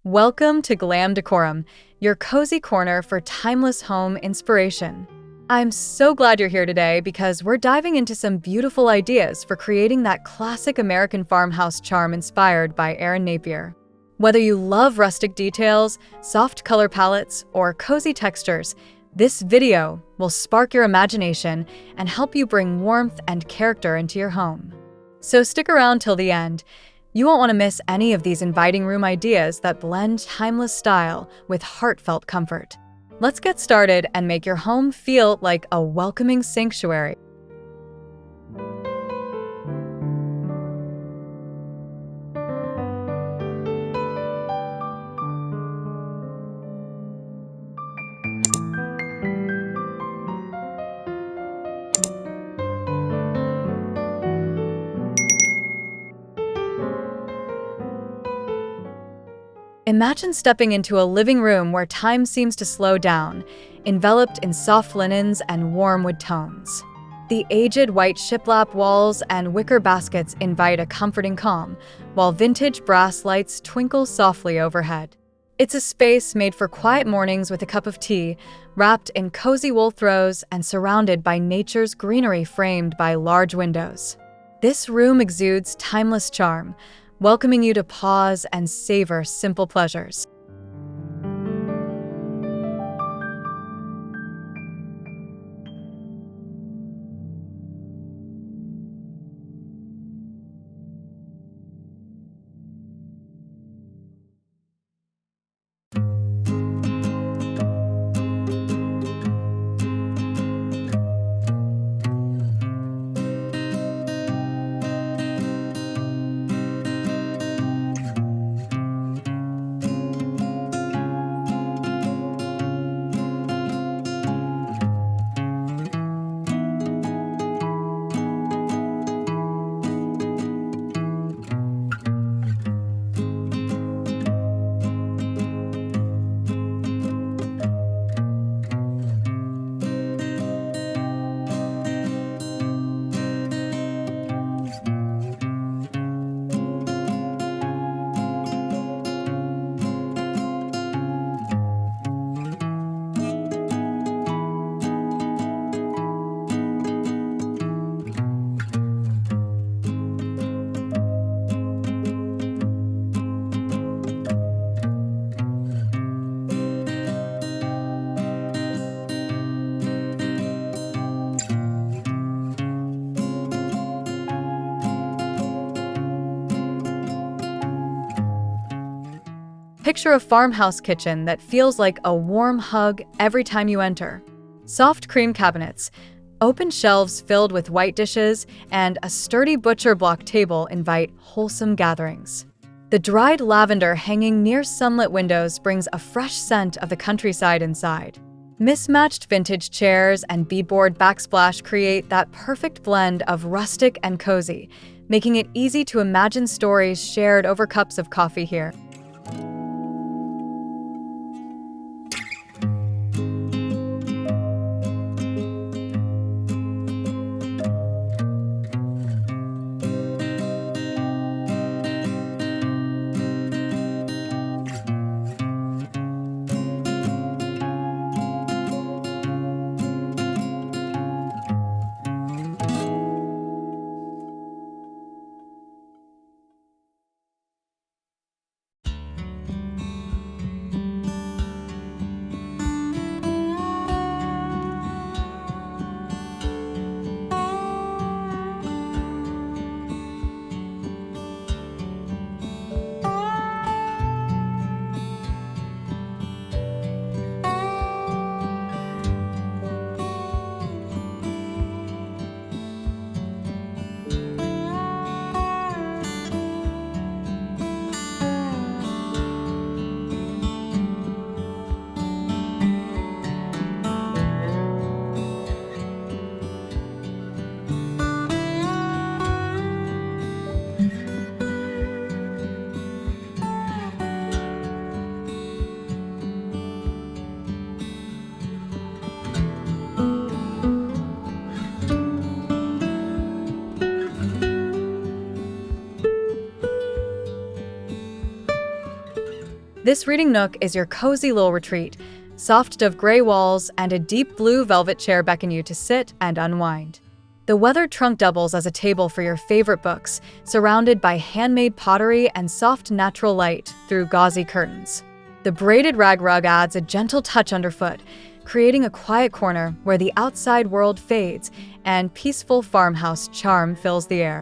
Welcome to Glam Decorum, your cozy corner for timeless home inspiration. I'm so glad you're here today because we're diving into some beautiful ideas for creating that classic American farmhouse charm inspired by Erin Napier. Whether you love rustic details, soft color palettes, or cozy textures, this video will spark your imagination and help you bring warmth and character into your home. So stick around till the end. You won't want to miss any of these inviting room ideas that blend timeless style with heartfelt comfort. Let's get started and make your home feel like a welcoming sanctuary. Imagine stepping into a living room where time seems to slow down, enveloped in soft linens and warm wood tones. The aged white shiplap walls and wicker baskets invite a comforting calm, while vintage brass lights twinkle softly overhead. It's a space made for quiet mornings with a cup of tea, wrapped in cozy wool throws and surrounded by nature's greenery framed by large windows. This room exudes timeless charm, welcoming you to pause and savor simple pleasures. Picture a farmhouse kitchen that feels like a warm hug every time you enter. Soft cream cabinets, open shelves filled with white dishes, and a sturdy butcher block table invite wholesome gatherings. The dried lavender hanging near sunlit windows brings a fresh scent of the countryside inside. Mismatched vintage chairs and beadboard backsplash create that perfect blend of rustic and cozy, making it easy to imagine stories shared over cups of coffee here. This reading nook is your cozy little retreat. Soft dove gray walls and a deep blue velvet chair beckon you to sit and unwind. The weathered trunk doubles as a table for your favorite books, surrounded by handmade pottery and soft natural light through gauzy curtains. The braided rag rug adds a gentle touch underfoot, creating a quiet corner where the outside world fades and peaceful farmhouse charm fills the air.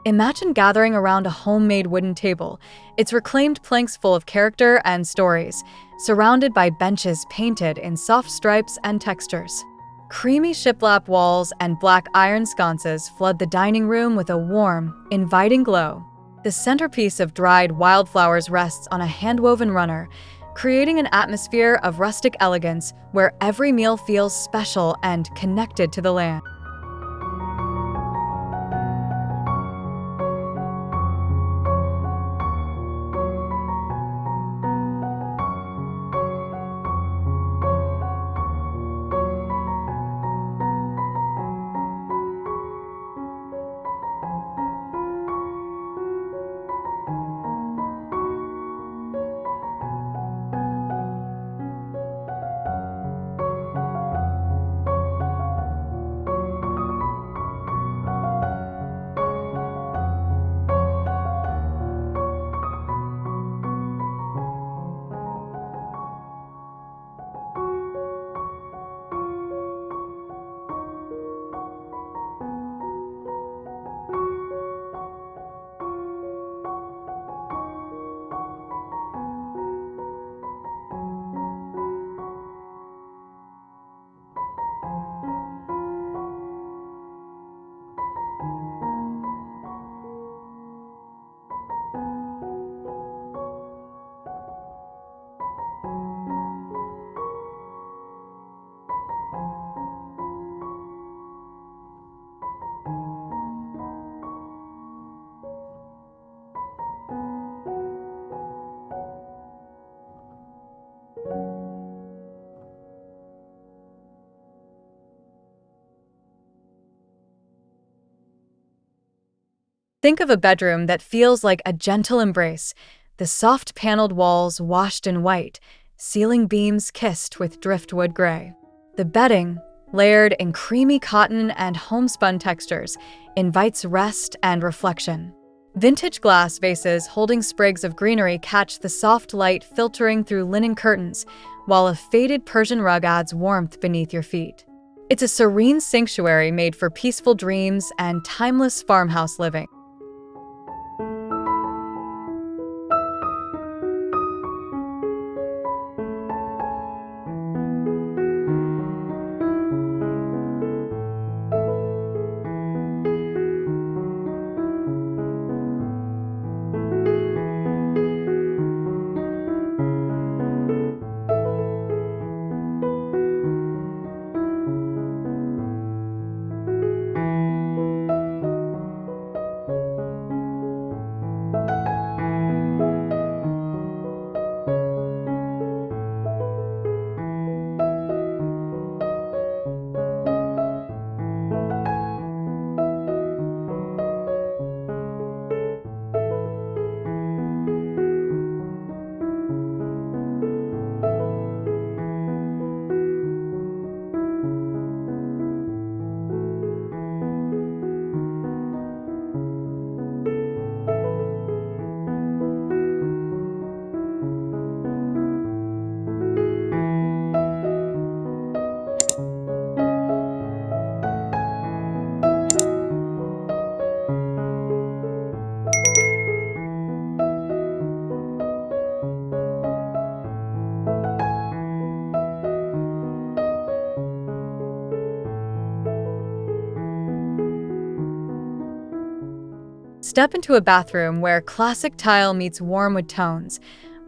Imagine gathering around a homemade wooden table, its reclaimed planks full of character and stories, surrounded by benches painted in soft stripes and textures. Creamy shiplap walls and black iron sconces flood the dining room with a warm, inviting glow. The centerpiece of dried wildflowers rests on a hand-woven runner, creating an atmosphere of rustic elegance where every meal feels special and connected to the land. Think of a bedroom that feels like a gentle embrace, the soft paneled walls washed in white, ceiling beams kissed with driftwood gray. The bedding, layered in creamy cotton and homespun textures, invites rest and reflection. Vintage glass vases holding sprigs of greenery catch the soft light filtering through linen curtains, while a faded Persian rug adds warmth beneath your feet. It's a serene sanctuary made for peaceful dreams and timeless farmhouse living. Step into a bathroom where classic tile meets warm wood tones,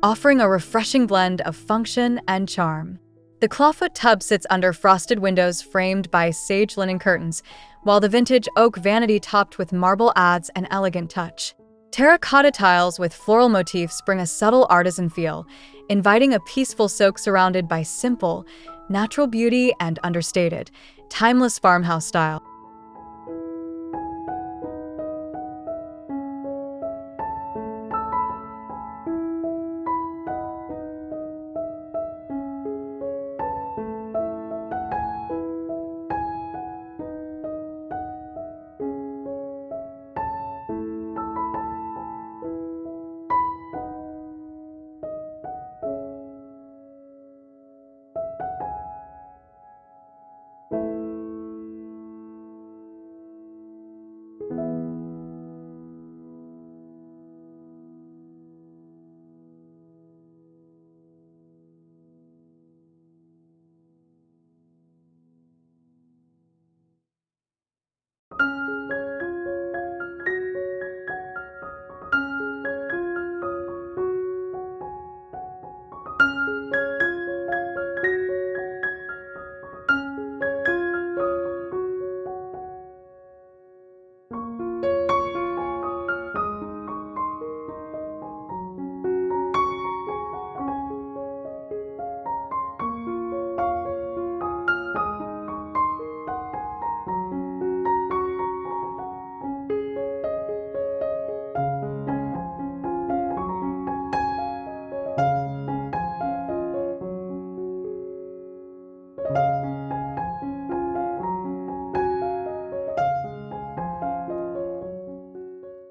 offering a refreshing blend of function and charm. The clawfoot tub sits under frosted windows framed by sage linen curtains, while the vintage oak vanity topped with marble adds an elegant touch. Terracotta tiles with floral motifs bring a subtle artisan feel, inviting a peaceful soak surrounded by simple, natural beauty and understated, timeless farmhouse style.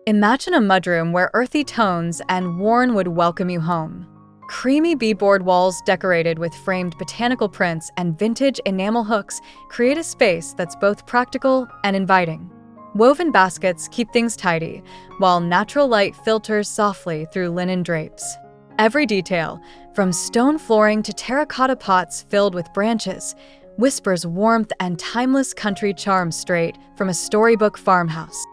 Imagine a mudroom where earthy tones and worn wood welcome you home. Creamy beadboard walls decorated with framed botanical prints and vintage enamel hooks create a space that's both practical and inviting. Woven baskets keep things tidy, while natural light filters softly through linen drapes. Every detail, from stone flooring to terracotta pots filled with branches, whispers warmth and timeless country charm straight from a storybook farmhouse.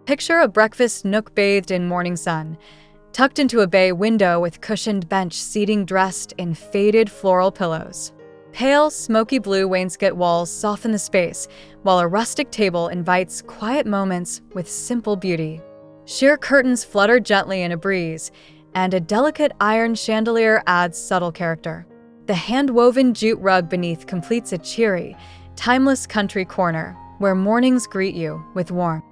Picture a breakfast nook bathed in morning sun, tucked into a bay window with cushioned bench seating dressed in faded floral pillows. Pale, smoky blue wainscot walls soften the space, while a rustic table invites quiet moments with simple beauty. Sheer curtains flutter gently in a breeze, and a delicate iron chandelier adds subtle character. The hand-woven jute rug beneath completes a cheery, timeless country corner where mornings greet you with warmth.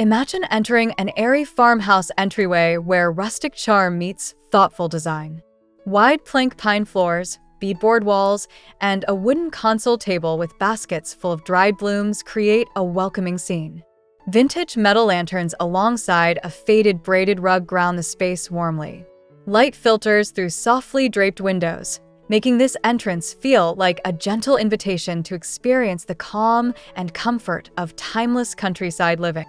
Imagine entering an airy farmhouse entryway where rustic charm meets thoughtful design. Wide plank pine floors, beadboard walls, and a wooden console table with baskets full of dried blooms create a welcoming scene. Vintage metal lanterns alongside a faded braided rug ground the space warmly. Light filters through softly draped windows, making this entrance feel like a gentle invitation to experience the calm and comfort of timeless countryside living.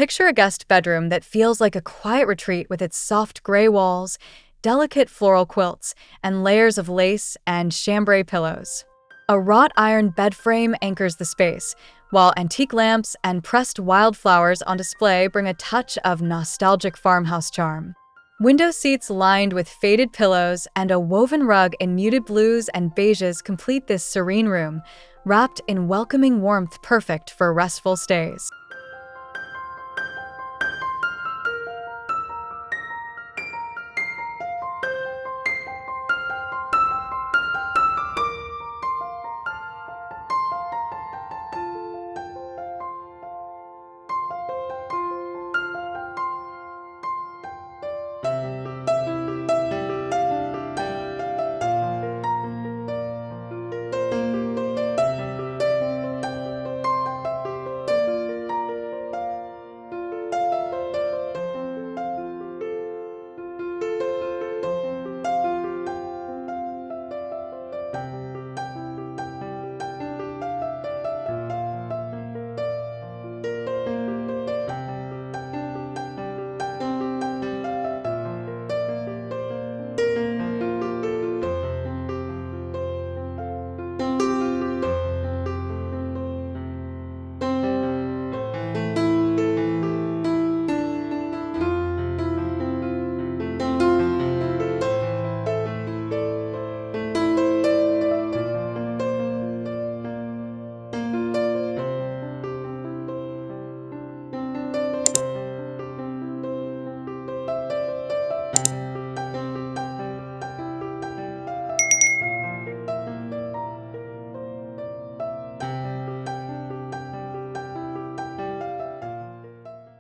Picture a guest bedroom that feels like a quiet retreat with its soft gray walls, delicate floral quilts, and layers of lace and chambray pillows. A wrought iron bed frame anchors the space, while antique lamps and pressed wildflowers on display bring a touch of nostalgic farmhouse charm. Window seats lined with faded pillows and a woven rug in muted blues and beiges complete this serene room, wrapped in welcoming warmth perfect for restful stays.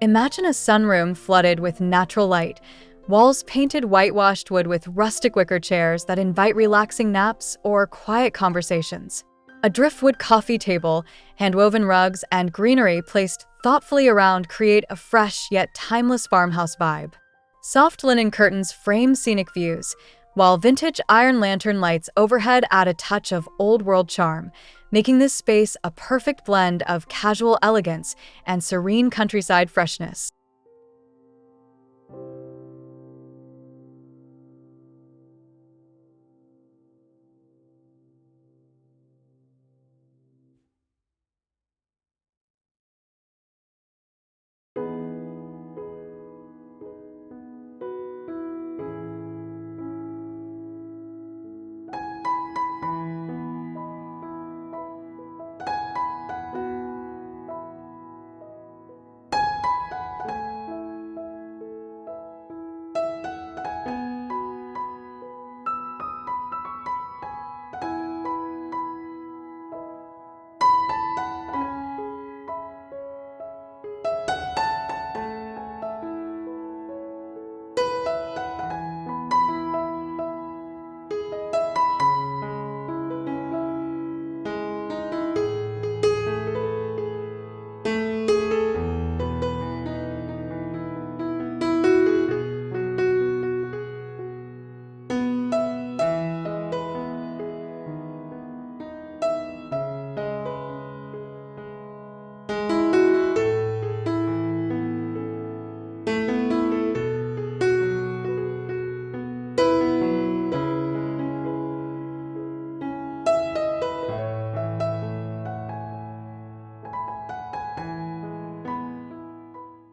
Imagine a sunroom flooded with natural light, walls painted whitewashed wood with rustic wicker chairs that invite relaxing naps or quiet conversations. A driftwood coffee table, handwoven rugs, and greenery placed thoughtfully around create a fresh yet timeless farmhouse vibe. Soft linen curtains frame scenic views, while vintage iron lantern lights overhead add a touch of old-world charm, making this space a perfect blend of casual elegance and serene countryside freshness.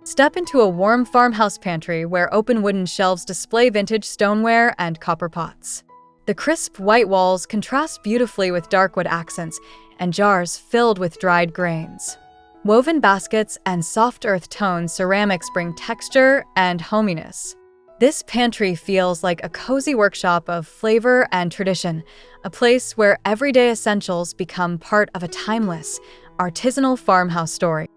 Step into a warm farmhouse pantry where open wooden shelves display vintage stoneware and copper pots. The crisp white walls contrast beautifully with dark wood accents and jars filled with dried grains. Woven baskets and soft earth tone ceramics bring texture and hominess. This pantry feels like a cozy workshop of flavor and tradition, a place where everyday essentials become part of a timeless, artisanal farmhouse story.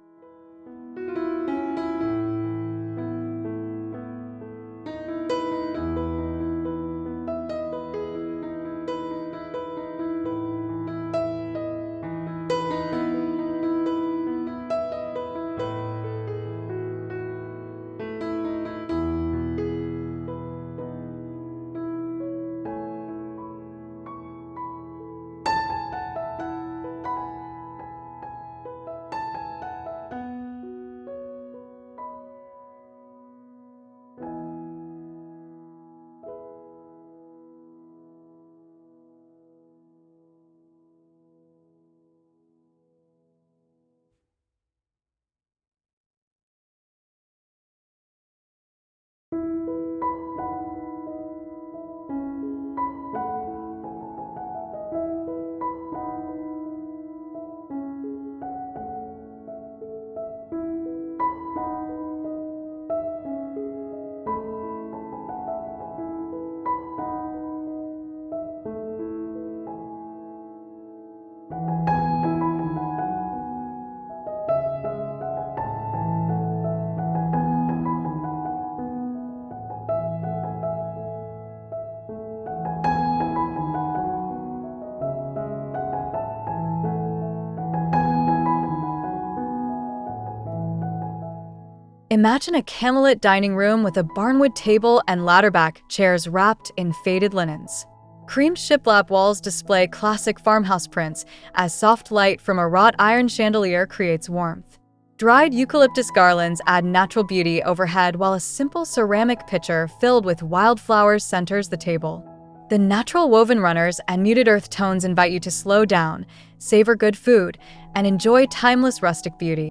Imagine a candlelit dining room with a barnwood table and ladderback chairs wrapped in faded linens. Cream shiplap walls display classic farmhouse prints as soft light from a wrought iron chandelier creates warmth. Dried eucalyptus garlands add natural beauty overhead while a simple ceramic pitcher filled with wildflowers centers the table. The natural woven runners and muted earth tones invite you to slow down, savor good food, and enjoy timeless rustic beauty.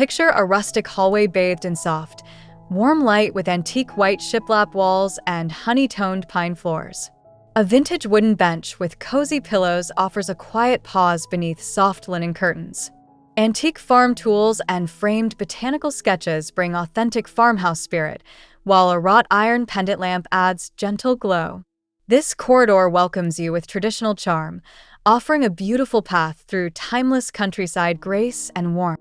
Picture a rustic hallway bathed in soft, warm light with antique white shiplap walls and honey-toned pine floors. A vintage wooden bench with cozy pillows offers a quiet pause beneath soft linen curtains. Antique farm tools and framed botanical sketches bring authentic farmhouse spirit, while a wrought iron pendant lamp adds gentle glow. This corridor welcomes you with traditional charm, offering a beautiful path through timeless countryside grace and warmth.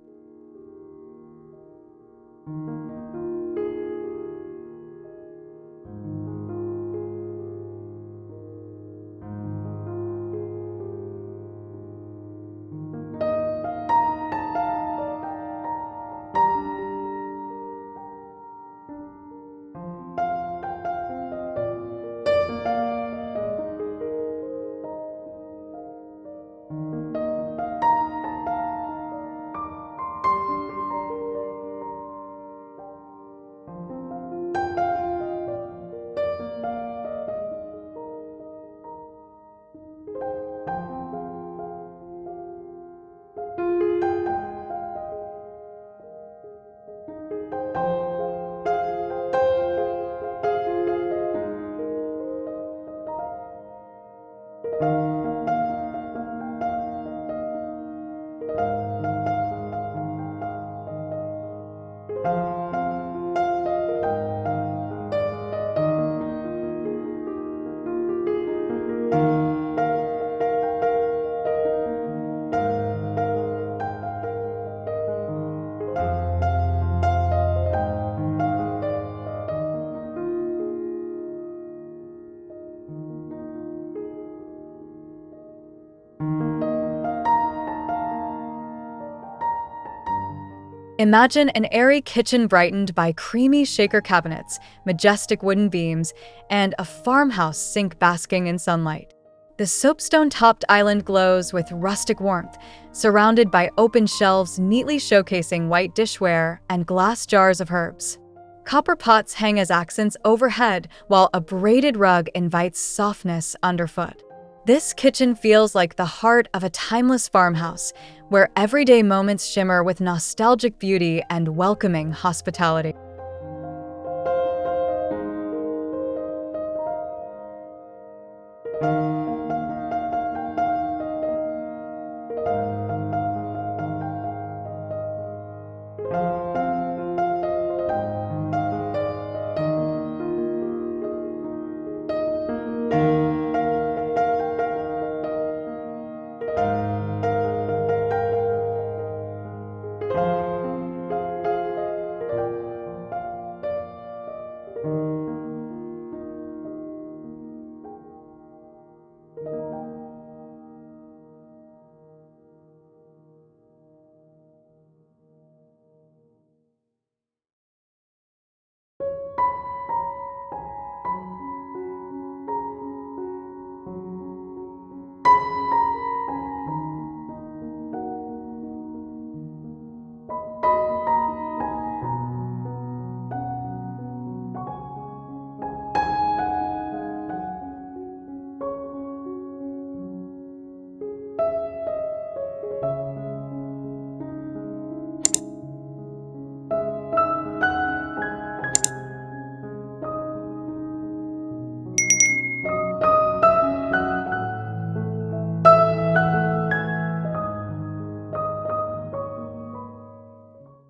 Imagine an airy kitchen brightened by creamy shaker cabinets, majestic wooden beams, and a farmhouse sink basking in sunlight. The soapstone-topped island glows with rustic warmth, surrounded by open shelves neatly showcasing white dishware and glass jars of herbs. Copper pots hang as accents overhead, while a braided rug invites softness underfoot. This kitchen feels like the heart of a timeless farmhouse, where everyday moments shimmer with nostalgic beauty and welcoming hospitality.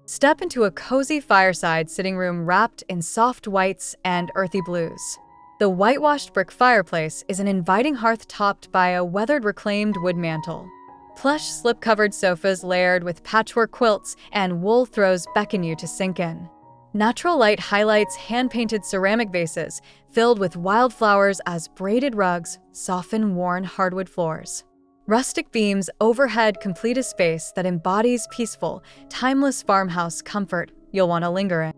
Step into a cozy fireside sitting room wrapped in soft whites and earthy blues. The whitewashed brick fireplace is an inviting hearth topped by a weathered reclaimed wood mantel. Plush slip-covered sofas layered with patchwork quilts and wool throws beckon you to sink in. Natural light highlights hand-painted ceramic vases filled with wildflowers as braided rugs soften worn hardwood floors. Rustic beams overhead complete a space that embodies peaceful, timeless farmhouse comfort you'll want to linger in.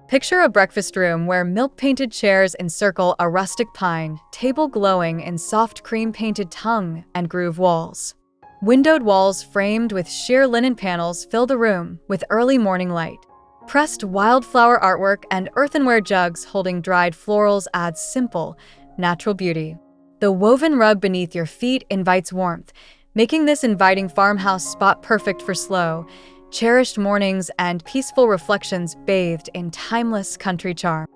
Picture a breakfast room where milk-painted chairs encircle a rustic pine, table glowing in soft cream-painted tongue and groove walls. Windowed walls framed with sheer linen panels fill the room with early morning light. Pressed wildflower artwork and earthenware jugs holding dried florals add simple, natural beauty. The woven rug beneath your feet invites warmth, making this inviting farmhouse spot perfect for slow, cherished mornings and peaceful reflections bathed in timeless country charm.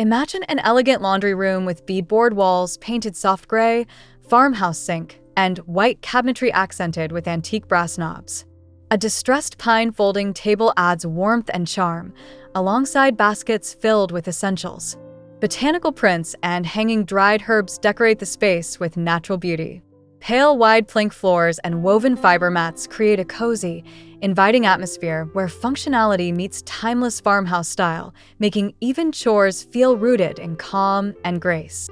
Imagine an elegant laundry room with beadboard walls painted soft gray, farmhouse sink, and white cabinetry accented with antique brass knobs. A distressed pine folding table adds warmth and charm, alongside baskets filled with essentials. Botanical prints and hanging dried herbs decorate the space with natural beauty. Pale, wide plank floors and woven fiber mats create a cozy, inviting atmosphere where functionality meets timeless farmhouse style, making even chores feel rooted in calm and grace.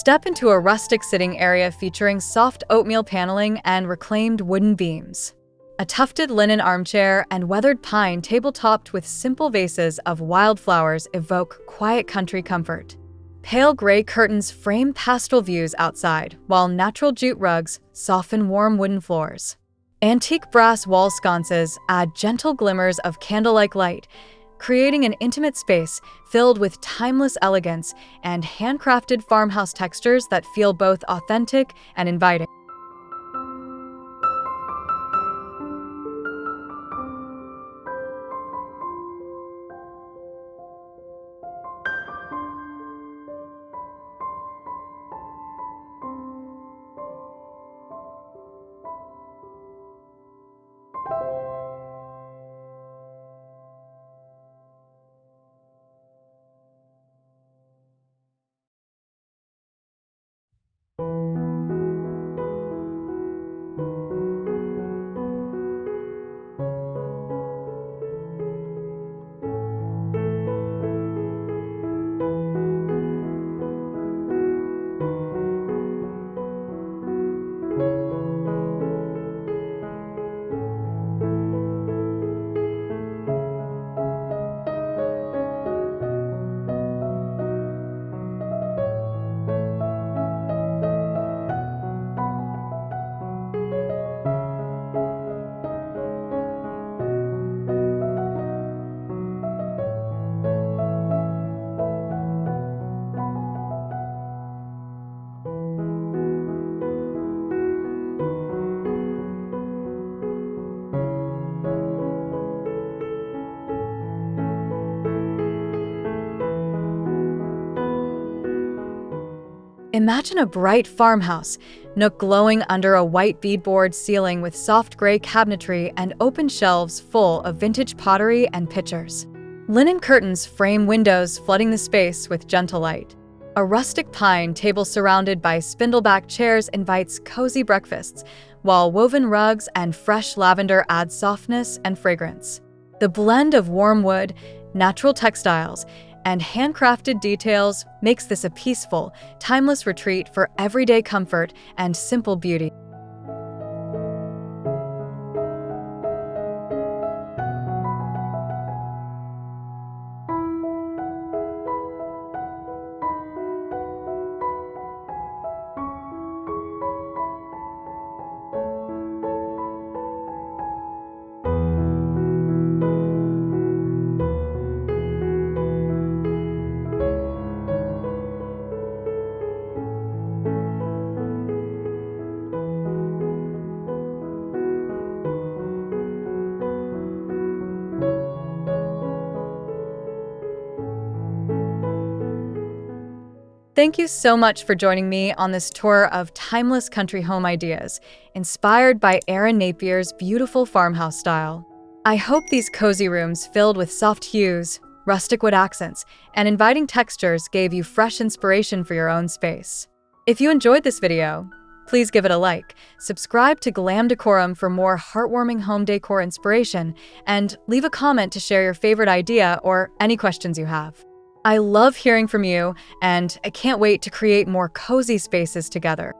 Step into a rustic sitting area featuring soft oatmeal paneling and reclaimed wooden beams. A tufted linen armchair and weathered pine table topped with simple vases of wildflowers evoke quiet country comfort. Pale gray curtains frame pastoral views outside, while natural jute rugs soften warm wooden floors. Antique brass wall sconces add gentle glimmers of candle-like light, creating an intimate space filled with timeless elegance and handcrafted farmhouse textures that feel both authentic and inviting. Imagine a bright farmhouse, nook glowing under a white beadboard ceiling with soft gray cabinetry and open shelves full of vintage pottery and pitchers. Linen curtains frame windows, flooding the space with gentle light. A rustic pine table surrounded by spindleback chairs invites cozy breakfasts, while woven rugs and fresh lavender add softness and fragrance. The blend of warm wood, natural textiles, and handcrafted details makes this a peaceful, timeless retreat for everyday comfort and simple beauty. Thank you so much for joining me on this tour of timeless country home ideas, inspired by Erin Napier's beautiful farmhouse style. I hope these cozy rooms filled with soft hues, rustic wood accents, and inviting textures gave you fresh inspiration for your own space. If you enjoyed this video, please give it a like, subscribe to Glam Decorum for more heartwarming home decor inspiration, and leave a comment to share your favorite idea or any questions you have. I love hearing from you, and I can't wait to create more cozy spaces together.